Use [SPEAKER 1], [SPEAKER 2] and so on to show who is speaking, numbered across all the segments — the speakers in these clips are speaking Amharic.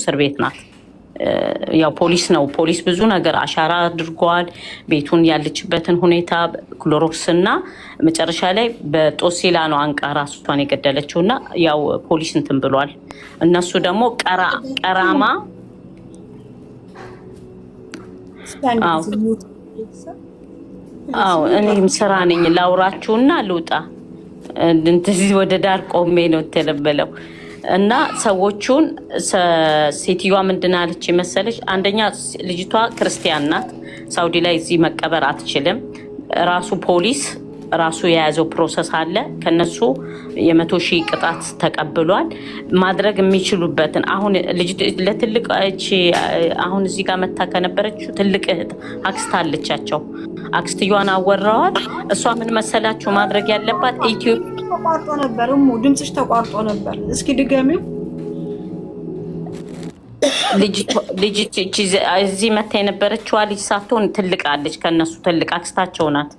[SPEAKER 1] እስር ቤት ናት። ያው ፖሊስ ነው። ፖሊስ ብዙ ነገር አሻራ አድርጓል። ቤቱን ያለችበትን ሁኔታ ክሎሮክስ እና መጨረሻ ላይ በጦሲላ ነው አንቃ ራሷን የገደለችው እና ያው ፖሊስ እንትን ብሏል። እነሱ ደግሞ ቀራማ እኔም ስራ ነኝ ላውራችሁና ልውጣ። እንደዚህ ወደ ዳር ቆሜ ነው ተለበለው እና ሰዎቹን ሴትዮዋ ምንድን አለች መሰለሽ? አንደኛ ልጅቷ ክርስቲያን ናት። ሳውዲ ላይ እዚህ መቀበር አትችልም። ራሱ ፖሊስ ራሱ የያዘው ፕሮሰስ አለ። ከነሱ የ100,000 ቅጣት ተቀብሏል። ማድረግ የሚችሉበትን አሁን ለትልቅ አሁን እዚህ ጋር መታ ከነበረችው ትልቅ እህት አክስት አለቻቸው። አክስትየዋን አወራዋል። እሷ ምን መሰላችሁ ማድረግ ያለባት ኢትዮጵያ
[SPEAKER 2] ተቋርጦ ነበር። ድምፅሽ ተቋርጦ ነበር። እስኪ ድገሚው።
[SPEAKER 1] ልጅ እዚህ መታ የነበረችዋ ልጅ ሳትሆን ትልቅ አለች። ከነሱ ትልቅ አክስታቸው ናት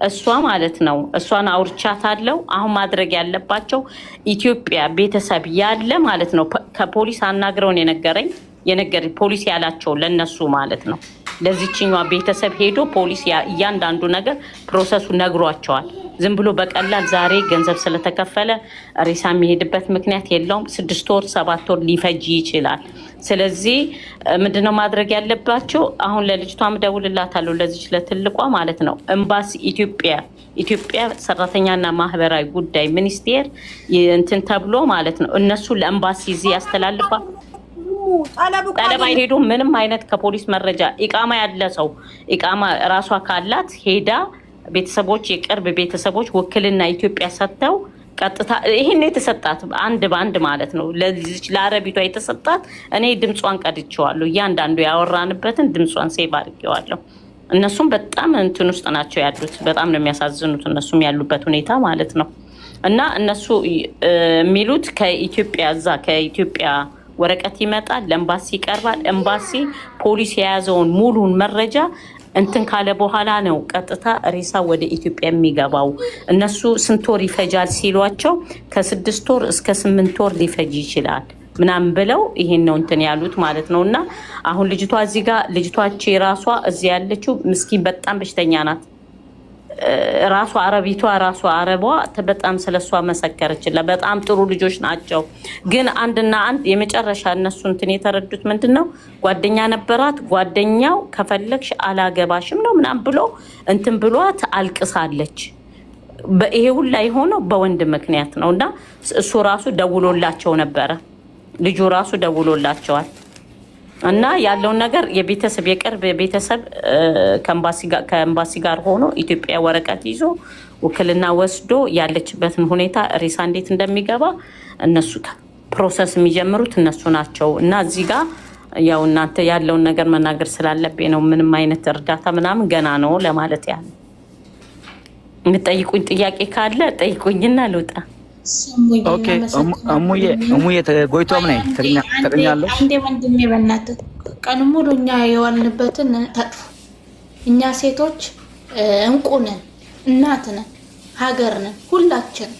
[SPEAKER 1] እሷ ማለት ነው። እሷን አውርቻታለሁ። አሁን ማድረግ ያለባቸው ኢትዮጵያ ቤተሰብ ያለ ማለት ነው። ከፖሊስ አናግረውን የነገረኝ ፖሊስ ያላቸው ለነሱ ማለት ነው። ለዚችኛዋ ቤተሰብ ሄዶ ፖሊስ እያንዳንዱ ነገር ፕሮሰሱ ነግሯቸዋል። ዝም ብሎ በቀላል ዛሬ ገንዘብ ስለተከፈለ ሬሳ የሚሄድበት ምክንያት የለውም። 6 ወር 7 ወር ሊፈጅ ይችላል። ስለዚህ ምንድነው ማድረግ ያለባቸው? አሁን ለልጅቷም ደውልላታለሁ፣ ለዚች ለትልቋ ማለት ነው። ኤምባሲ ኢትዮጵያ ሰራተኛና ማህበራዊ ጉዳይ ሚኒስቴር እንትን ተብሎ ማለት ነው። እነሱ ለኤምባሲ እዚህ ያስተላልፋል። ጠለባ ሄዶ ምንም አይነት ከፖሊስ መረጃ ኢቃማ ያለ ሰው ኢቃማ ራሷ ካላት ሄዳ ቤተሰቦች የቅርብ ቤተሰቦች ውክልና ኢትዮጵያ ሰጥተው ቀጥታ ይሄን የተሰጣት አንድ ባንድ ማለት ነው። ለዚች ለአረቢቷ የተሰጣት እኔ ድምጿን ቀድቼዋለሁ። እያንዳንዱ ያወራንበትን ድምጿን ሴቭ አድርጌዋለሁ። እነሱም በጣም እንትን ውስጥ ናቸው ያሉት። በጣም ነው የሚያሳዝኑት እነሱም ያሉበት ሁኔታ ማለት ነው። እና እነሱ የሚሉት ከኢትዮጵያ ወረቀት ይመጣል፣ ለኤምባሲ ይቀርባል። ኤምባሲ ፖሊስ የያዘውን ሙሉን መረጃ እንትን ካለ በኋላ ነው ቀጥታ ሬሳ ወደ ኢትዮጵያ የሚገባው። እነሱ ስንት ወር ይፈጃል ሲሏቸው ከ6 ወር እስከ 8 ወር ሊፈጅ ይችላል ምናምን ብለው ይሄን ነው እንትን ያሉት ማለት ነው። እና አሁን ልጅቷ እዚህ ጋር ልጅቷች ራሷ እዚህ ያለችው ምስኪን በጣም በሽተኛ ናት። ራሷ አረቧ በጣም ስለሷ መሰከረችላት። በጣም ጥሩ ልጆች ናቸው። ግን አንድና አንድ የመጨረሻ እነሱ እንትን የተረዱት ምንድነው ጓደኛ ነበራት። ጓደኛው ከፈለግሽ አላገባሽም ነው ምናምን ብሎ እንትን ብሏት አልቅሳለች። ይሄ ሁላ የሆነው በወንድ ምክንያት ነው። እና እሱ ራሱ ደውሎላቸው ነበረ። ልጁ ራሱ ደውሎላቸዋል። እና ያለውን ነገር የቤተሰብ የቅርብ ቤተሰብ ከኤምባሲ ጋር ሆኖ ኢትዮጵያ ወረቀት ይዞ ውክልና ወስዶ ያለችበትን ሁኔታ ሬሳ እንዴት እንደሚገባ እነሱ ፕሮሰስ የሚጀምሩት እነሱ ናቸው። እና እዚህ ጋር ያው እናንተ ያለውን ነገር መናገር ስላለብኝ ነው። ምንም አይነት እርዳታ ምናምን ገና ነው ለማለት ያህል። የምትጠይቁኝ ጥያቄ ካለ ጠይቁኝና ልውጣ።
[SPEAKER 3] ኦኬ እሙዬ ጎይቶም ነኝ ተገኛለሁ።
[SPEAKER 4] አንዴ ወንድሜ በእናትህ ቀን ሙሉ እኛ የዋልንበትን ታጥፉ። እኛ ሴቶች እንቁ ነን፣ እናት ነን፣ ሀገር ነን ሁላችን።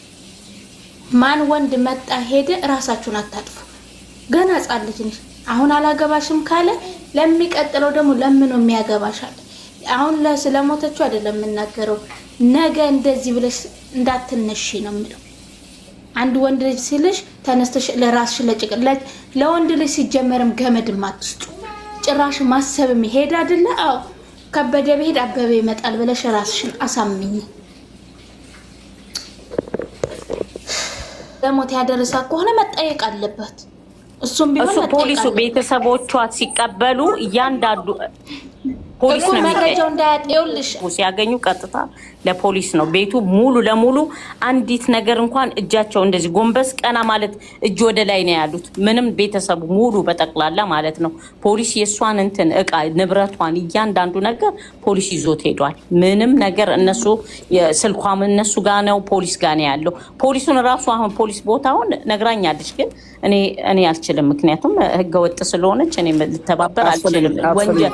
[SPEAKER 4] ማን ወንድ መጣ ሄደ ራሳችሁን አታጥፉ። ገና ሕፃን ልጅ ነሽ። አሁን አላገባሽም ካለ ለሚቀጥለው ደግሞ ለምን የሚያገባሻል? አሁን ስለሞተችው አይደለም የምናገረው። ነገ እንደዚህ ብለሽ እንዳትነሺ ነው የምለው። አንድ ወንድ ልጅ ሲልሽ ተነስተሽ ለራስሽ ለጭቅለት ለወንድ ልጅ ሲጀመርም ገመድም አትስጡ። ጭራሽ ማሰብም ይሄድ አይደለ? አዎ ከበደ ብሄድ አበበ ይመጣል ብለሽ ራስሽን አሳምኝ። ለሞት ያደረሳ ከሆነ መጠየቅ አለበት። እሱም ቢሆን
[SPEAKER 1] ፖሊሱ ቤተሰቦቿ ሲቀበሉ እያንዳንዱ ፖሊስ ነው
[SPEAKER 4] መረጃው እንዳያጤውልሽ
[SPEAKER 1] ሲያገኙ ቀጥታ ለፖሊስ ነው ቤቱ ሙሉ ለሙሉ። አንዲት ነገር እንኳን እጃቸው እንደዚህ ጎንበስ ቀና ማለት እጅ ወደ ላይ ነው ያሉት። ምንም ቤተሰቡ ሙሉ በጠቅላላ ማለት ነው። ፖሊስ የሷን እንትን እቃ ንብረቷን እያንዳንዱ ነገር ፖሊስ ይዞት ሄዷል። ምንም ነገር እነሱ ስልኳም እነሱ ጋር ነው፣ ፖሊስ ጋር ነው ያለው። ፖሊሱን ራሱ አሁን ፖሊስ ቦታውን ነግራኛለች፣ ግን እኔ አልችልም። ምክንያቱም ህገወጥ ስለሆነች እኔ ልተባበር አልችልም። ወንጀል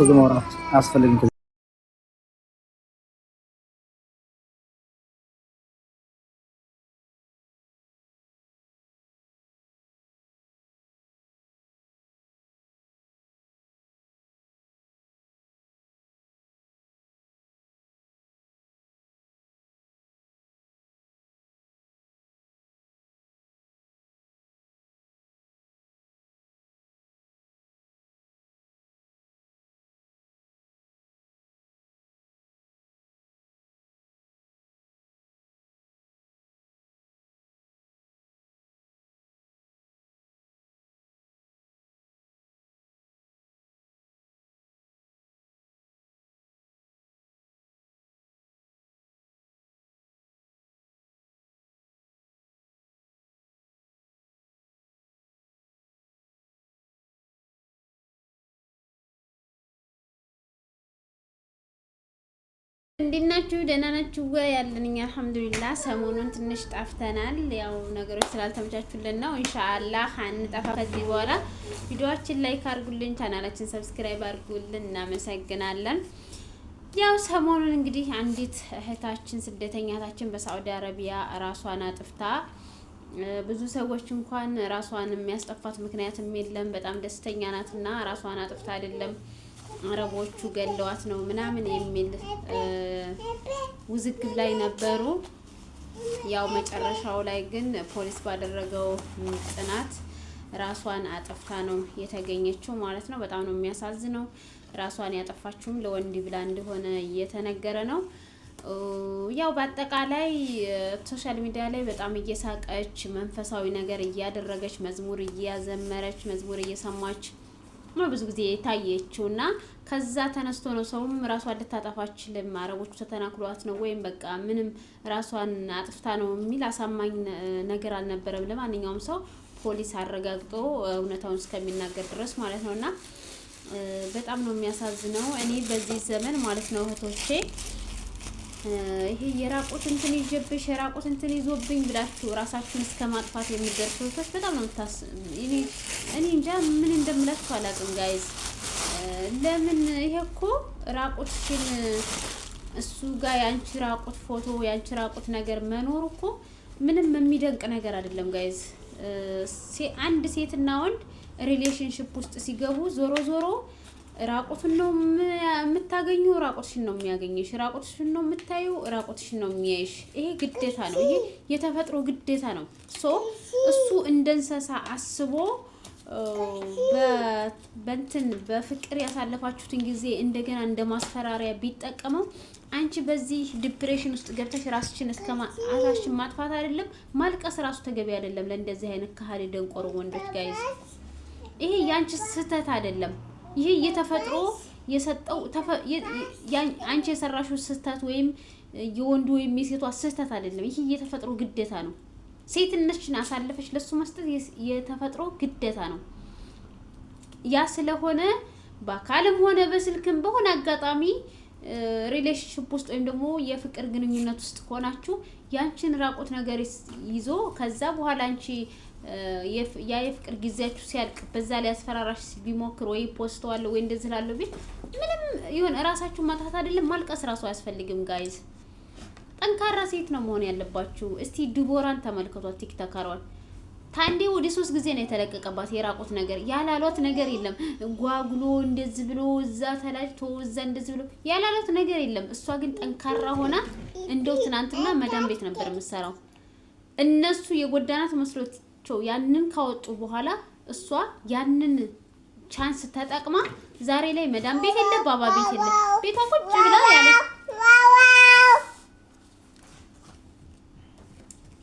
[SPEAKER 5] እንዴት ናችሁ? ደህና ናችሁ ወይ? ያለንኛ አልሐምዱሊላህ። ሰሞኑን ትንሽ ጠፍተናል። ያው ነገሮች ስላልተመቻቹልን ነው። ኢንሻአላህ አንጠፋ ከዚህ በኋላ። ቪዲዮአችን ላይክ አድርጉልን፣ ቻናላችን ሰብስክራይብ አድርጉልን። እናመሰግናለን። ያው ሰሞኑን እንግዲህ አንዲት እህታችን ስደተኛታችን በሳዑዲ አረቢያ ራሷን አጥፍታ ብዙ ሰዎች እንኳን ራሷን የሚያስጠፋት ምክንያትም የለም በጣም ደስተኛ ናትና ራሷን አጥፍታ አይደለም አረቦቹ ገለዋት ነው ምናምን የሚል ውዝግብ ላይ ነበሩ። ያው መጨረሻው ላይ ግን ፖሊስ ባደረገው ጥናት ራሷን አጥፍታ ነው የተገኘችው ማለት ነው። በጣም ነው የሚያሳዝነው። ራሷን ያጠፋችውም ለወንድ ብላ እንደሆነ እየተነገረ ነው። ያው በአጠቃላይ ሶሻል ሚዲያ ላይ በጣም እየሳቀች መንፈሳዊ ነገር እያደረገች መዝሙር እያዘመረች መዝሙር እየሰማች ነው ብዙ ጊዜ የታየችውና ከዛ ተነስቶ ነው ሰውም ራሷን ልታጠፋችልም አረቦቹ ተተናክሏት ነው ወይም በቃ ምንም ራሷን አጥፍታ ነው የሚል አሳማኝ ነገር አልነበረም። ለማንኛውም ሰው ፖሊስ አረጋግጦ እውነታውን እስከሚናገር ድረስ ማለት ነውና በጣም ነው የሚያሳዝነው። እኔ በዚህ ዘመን ማለት ነው እህቶቼ ይሄ የራቁት እንትን ይጀብሽ የራቁት እንትን ይዞብኝ ብላችሁ ራሳችሁን እስከማጥፋት የሚደርሱ ሰዎች በጣም ነው እኔ እንጃ ምን እንደምላችሁ አላውቅም ጋይዝ። ለምን ይሄ እኮ ራቁትሽን እሱ ጋር ያንቺ ራቁት ፎቶ ያንቺ ራቁት ነገር መኖር እኮ ምንም የሚደንቅ ነገር አይደለም ጋይዝ። አንድ ሴትና ወንድ ሪሌሽንሺፕ ውስጥ ሲገቡ ዞሮ ዞሮ ራቁትን ነው የምታገኙ፣ ራቁትሽን ነው የሚያገኝሽ፣ ራቁትሽን ነው የምታዩ፣ ራቁትሽን ነው የሚያይሽ። ይሄ ግዴታ ነው። ይሄ የተፈጥሮ ግዴታ ነው። እሱ እንደ እንስሳ አስቦ በእንትን በፍቅር ያሳለፋችሁትን ጊዜ እንደገና እንደ ማስፈራሪያ ቢጠቀመው አንቺ በዚህ ዲፕሬሽን ውስጥ ገብተሽ ራስሽን ራስሽን ማጥፋት አይደለም ማልቀስ ራሱ ተገቢ አይደለም። ለእንደዚህ አይነት ከሃዲ ደንቆሮ ወንዶች ጋይዝ ይሄ ያንቺ ስህተት አይደለም። ይሄ የተፈጥሮ የሰጠው አንቺ የሰራሽው ስህተት ወይም የወንዱ ወይም የሴቷ ስህተት አይደለም። ይሄ የተፈጥሮ ግዴታ ነው። ሴትነትሽን አሳልፈሽ ለሱ መስጠት የተፈጥሮ ግዴታ ነው። ያ ስለሆነ በአካልም ሆነ በስልክም በሆነ አጋጣሚ ሪሌሽንሺፕ ውስጥ ወይም ደግሞ የፍቅር ግንኙነት ውስጥ ሆናችሁ ያንቺን ራቁት ነገር ይዞ ከዛ በኋላ አንቺ የፍቅር ጊዜያችሁ ሲያልቅ በዛ ላይ አስፈራራሽ ቢሞክር ወይ ፖስተዋለሁ ወይ እንደዚህ ላለው ቢል ምንም ይሁን ራሳችሁ ማጣት አይደለም ማልቀስ ራሱ አያስፈልግም ጋይዝ። ጠንካራ ሴት ነው መሆን ያለባችሁ። እስቲ ዲቦራን ተመልከቷት፣ ቲክቶከሯን ታንዴ ወደ 3 ጊዜ ነው የተለቀቀባት የራቁት ነገር። ያላሏት ነገር የለም። ጓጉሎ እንደዚህ ብሎ እዛ ተላጭቶ እዛ እንደዚህ ብሎ ያላሏት ነገር የለም። እሷ ግን ጠንካራ ሆና እንደው ትናንትና መዳም ቤት ነበር የምትሰራው። እነሱ የጎዳናት መስሎት ያንን ካወጡ በኋላ እሷ ያንን ቻንስ ተጠቅማ ዛሬ ላይ መዳም ቤት የለ ባባ ቤት የለ ቤቷ ቁጭ ብላ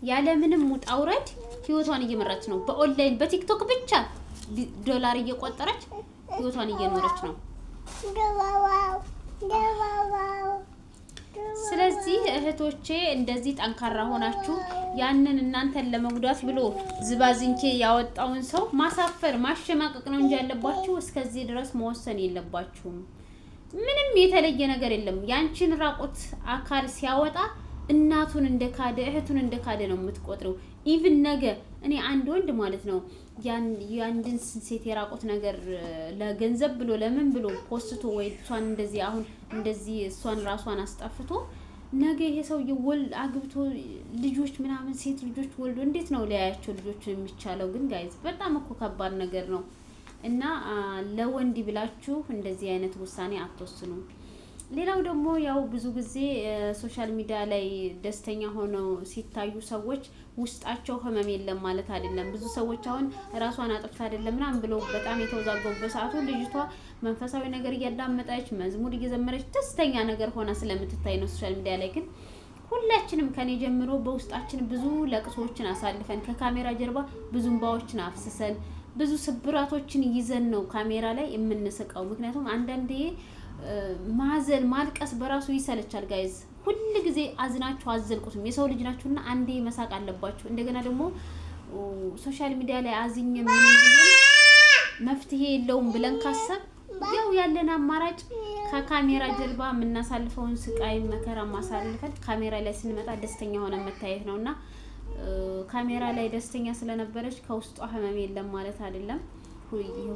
[SPEAKER 5] ያለ ምንም ውጣ ውረድ ህይወቷን እየመራች ነው። በኦንላይን በቲክቶክ ብቻ ዶላር እየቆጠረች ህይወቷን እየኖረች ነው። ስለዚህ እህቶቼ እንደዚህ ጠንካራ ሆናችሁ ያንን እናንተን ለመጉዳት ብሎ ዝባዝንኬ ያወጣውን ሰው ማሳፈር ማሸማቀቅ ነው እንጂ ያለባችሁ እስከዚህ ድረስ መወሰን የለባችሁም። ምንም የተለየ ነገር የለም። ያንቺን ራቁት አካል ሲያወጣ እናቱን እንደካደ እህቱን እንደካደ ነው የምትቆጥረው። ኢቭን ነገ እኔ አንድ ወንድ ማለት ነው ያንድን ሴት የራቁት ነገር ለገንዘብ ብሎ ለምን ብሎ ፖስቶ ወይ እሷን እንደዚህ አሁን እንደዚህ እሷን ራሷን አስጠፍቶ ነገ ይሄ ሰውዬ አግብቶ ልጆች ምናምን ሴት ልጆች ወልዶ እንዴት ነው ሊያያቸው ልጆችን የሚቻለው? ግን ጋይዝ በጣም እኮ ከባድ ነገር ነው እና ለወንድ ብላችሁ እንደዚህ አይነት ውሳኔ አትወስኑ። ሌላው ደግሞ ያው ብዙ ጊዜ ሶሻል ሚዲያ ላይ ደስተኛ ሆነው ሲታዩ ሰዎች ውስጣቸው ህመም የለም ማለት አይደለም። ብዙ ሰዎች አሁን ራሷን አጥፍታ አይደለም ምናምን ብለው በጣም የተወዛገቡበት ሰዓቱ ልጅቷ መንፈሳዊ ነገር እያዳመጠች መዝሙር እየዘመረች ደስተኛ ነገር ሆና ስለምትታይ ነው ሶሻል ሚዲያ ላይ። ግን ሁላችንም ከኔ ጀምሮ በውስጣችን ብዙ ለቅሶችን አሳልፈን ከካሜራ ጀርባ ብዙ እንባዎችን አፍስሰን ብዙ ስብራቶችን ይዘን ነው ካሜራ ላይ የምንስቀው። ምክንያቱም አንዳንዴ ማዘን ማልቀስ በራሱ ይሰለቻል ጋይዝ። ሁሉ ጊዜ አዝናችሁ አዘልቁትም። የሰው ልጅ ናችሁና አንዴ መሳቅ አለባችሁ። እንደገና ደግሞ ሶሻል ሚዲያ ላይ አዝኘ ምን መፍትሄ የለውም ብለን ካሰብ ያው ያለን አማራጭ ከካሜራ ጀርባ የምናሳልፈውን ስቃይ መከራ ማሳልፈን ካሜራ ላይ ስንመጣ ደስተኛ ሆነ መታየት ነውና ካሜራ ላይ ደስተኛ ስለነበረች ከውስጧ ህመም የለም ማለት አይደለም።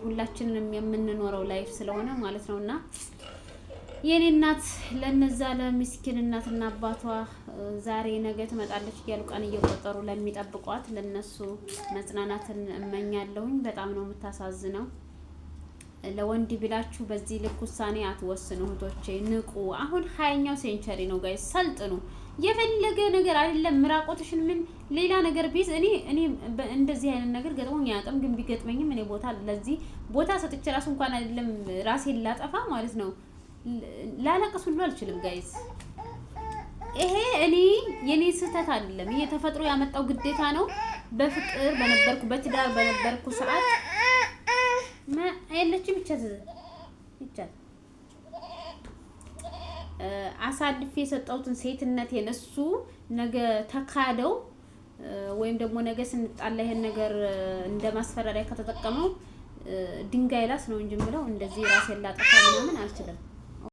[SPEAKER 5] ሁላችንንም የምንኖረው ላይፍ ስለሆነ ማለት ነውና የኔ እናት ለነዛ ለምስኪን እናትና አባቷ ዛሬ ነገ ትመጣለች እያሉ ቀን እየቆጠሩ ለሚጠብቋት ለነሱ መጽናናትን እመኛለሁኝ። በጣም ነው የምታሳዝነው። ለወንድ ብላችሁ በዚህ ልክ ውሳኔ አትወስኑ እህቶቼ፣ ንቁ። አሁን 20ኛው ሴንቸሪ ነው ጋይስ፣ ሰልጥኑ። የፈለገ ነገር አይደለም ምራቆትሽን ምን ሌላ ነገር ቢዝ እኔ እንደዚህ አይነት ነገር ገጥሞኝ አያውቅም። ግን ቢገጥመኝም እኔ ለዚህ ቦታ ሰጥቼ ራሱ እንኳን አይደለም ራሴን ላጠፋ ማለት ነው ላለቅስ ሁሉ አልችልም ጋይስ። ይሄ የኔ ስህተት አይደለም። ይሄ ተፈጥሮ ያመጣው ግዴታ ነው። በፍቅር በነበርኩ በትዳር በነበርኩ ሰዓት አይለችም ይቻል አሳልፌ የሰጠሁትን ሴትነቴን እሱ ነገ ተካደው ወይም ደግሞ ነገ ስንጣላ ይሄን ነገር እንደማስፈራሪያ ከተጠቀመው ድንጋይ ላስ ነው እንጂ ምለው እንደዚህ ራሴን ላጠፋ ምናምን አልችልም።